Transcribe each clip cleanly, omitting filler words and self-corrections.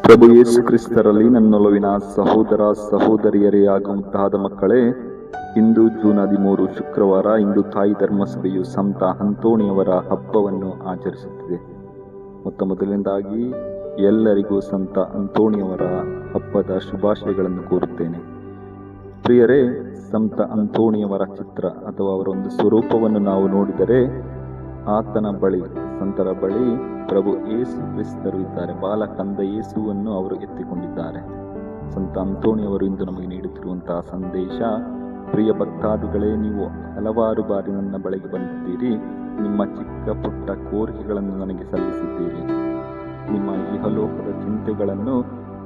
ಪ್ರಭು ಯೇಸು ಕ್ರಿಸ್ತರಲ್ಲಿ ನನ್ನೊಲವಿನ ಸಹೋದರ ಸಹೋದರಿಯರೇ ಆಗುವಂತಾದ ಮಕ್ಕಳೇ, ಇಂದು ಜೂನ್ 13 ಶುಕ್ರವಾರ. ಇಂದು ತಾಯಿ ಧರ್ಮಸಭೆಯು ಸಂತ ಅಂತೋಣಿಯವರ ಹಬ್ಬವನ್ನು ಆಚರಿಸುತ್ತಿದೆ. ಮೊದಲನೇದಾಗಿ ಎಲ್ಲರಿಗೂ ಸಂತ ಅಂತೋಣಿಯವರ ಹಬ್ಬದ ಶುಭಾಶಯಗಳನ್ನು ಕೋರುತ್ತೇನೆ. ಪ್ರಿಯರೇ, ಸಂತ ಅಂತೋಣಿಯವರ ಚಿತ್ರ ಅಥವಾ ಅವರ ಒಂದು ಸ್ವರೂಪವನ್ನು ನಾವು ನೋಡಿದರೆ, ಆತನ ಬಳಿ, ಸಂತರ ಬಳಿ ಪ್ರಭು ಯೇಸು ಕ್ರಿಸ್ತರು ಇದ್ದಾರೆ. ಬಾಲಕಂದ ಯೇಸುವನ್ನು ಅವರು ಎತ್ತಿಕೊಂಡಿದ್ದಾರೆ. ಸಂತ ಅಂತೋಣಿಯವರು ಇಂದು ನಮಗೆ ನೀಡುತ್ತಿರುವಂತಹ ಸಂದೇಶ: ಪ್ರಿಯ ಭಕ್ತಾದಿಗಳೇ, ನೀವು ಹಲವಾರು ಬಾರಿ ನನ್ನ ಬಳಿಗೆ ಬಂದಿದ್ದೀರಿ. ನಿಮ್ಮ ಚಿಕ್ಕ ಪುಟ್ಟ ಕೋರಿಕೆಗಳನ್ನು ನನಗೆ ಸಲ್ಲಿಸಿದ್ದೀರಿ. ನಿಮ್ಮ ಇಹಲೋಕದ ಚಿಂತೆಗಳನ್ನು,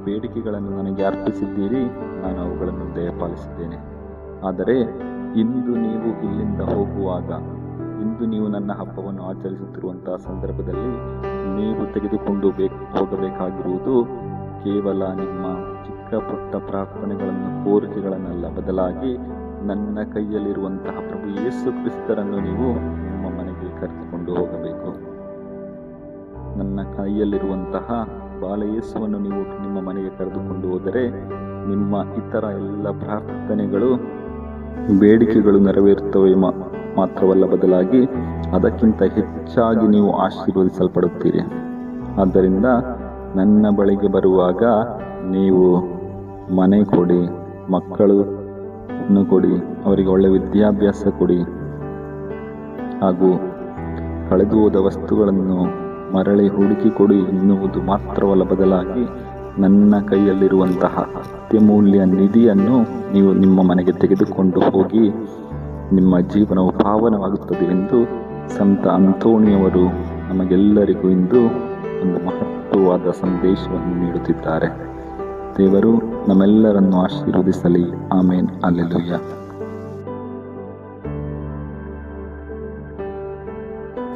ಬೇಡಿಕೆಗಳನ್ನು ನನಗೆ ಅರ್ಪಿಸಿದ್ದೀರಿ. ನಾನು ಅವುಗಳನ್ನು ದಯಪಾಲಿಸಿದ್ದೇನೆ. ಆದರೆ ಇಂದು ನೀವು ಇಲ್ಲಿಂದ ಹೋಗುವಾಗ, ಇಂದು ನೀವು ನನ್ನ ಹಬ್ಬವನ್ನು ಆಚರಿಸುತ್ತಿರುವಂತಹ ಸಂದರ್ಭದಲ್ಲಿ ನೀವು ತೆಗೆದುಕೊಂಡು ಹೋಗಬೇಕಾಗಿರುವುದು ಕೇವಲ ನಿಮ್ಮ ಚಿಕ್ಕ ಪುಟ್ಟ ಪ್ರಾರ್ಥನೆಗಳನ್ನು, ಕೋರಿಕೆಗಳನ್ನೆಲ್ಲ, ಬದಲಾಗಿ ನನ್ನ ಕೈಯಲ್ಲಿರುವಂತಹ ಪ್ರಭು ಯೇಸು ಕ್ರಿಸ್ತರನ್ನು ನೀವು ನಿಮ್ಮ ಮನೆಗೆ ಕರೆದುಕೊಂಡು ಹೋಗಬೇಕು. ನನ್ನ ಕೈಯಲ್ಲಿರುವಂತಹ ಬಾಲಯೇಸುವನ್ನು ನೀವು ನಿಮ್ಮ ಮನೆಗೆ ಕರೆದುಕೊಂಡು ಹೋದರೆ ನಿಮ್ಮ ಇತರ ಎಲ್ಲ ಪ್ರಾರ್ಥನೆಗಳು, ಬೇಡಿಕೆಗಳು ನೆರವೇರುತ್ತವೆ. ಮಾತ್ರವಲ್ಲ, ಬದಲಾಗಿ ಅದಕ್ಕಿಂತ ಹೆಚ್ಚಾಗಿ ನೀವು ಆಶೀರ್ವದಿಸಲ್ಪಡುತ್ತೀರಿ. ಆದ್ದರಿಂದ ನನ್ನ ಬಳಿಗೆ ಬರುವಾಗ ನೀವು ಮನೆ ಕೊಡಿ, ಮಕ್ಕಳನ್ನು ಕೊಡಿ, ಅವರಿಗೆ ಒಳ್ಳೆಯ ವಿದ್ಯಾಭ್ಯಾಸ ಕೊಡಿ, ಹಾಗೂ ಕಳೆದು ಹೋದ ವಸ್ತುಗಳನ್ನು ಮರಳಿ ಹುಡುಕಿ ಕೊಡಿ ಎನ್ನುವುದು ಮಾತ್ರವಲ್ಲ, ಬದಲಾಗಿ ನನ್ನ ಕೈಯಲ್ಲಿರುವಂತಹ ಅತ್ಯಮೂಲ್ಯ ನಿಧಿಯನ್ನು ನೀವು ನಿಮ್ಮ ಮನೆಗೆ ತೆಗೆದುಕೊಂಡು ಹೋಗಿ ನಿಮ್ಮ ಜೀವನವು ಪಾವನವಾಗುತ್ತದೆ ಎಂದು ಸಂತ ಅಂತೋಣಿಯವರು ನಮಗೆಲ್ಲರಿಗೂ ಇಂದು ಒಂದು ಮಹತ್ವವಾದ ಸಂದೇಶವನ್ನು ನೀಡುತ್ತಿದ್ದಾರೆ. ದೇವರು ನಮ್ಮೆಲ್ಲರನ್ನು ಆಶೀರ್ವದಿಸಲಿ. ಆಮೇನ್. ಹಲ್ಲೆಲೂಯಾ.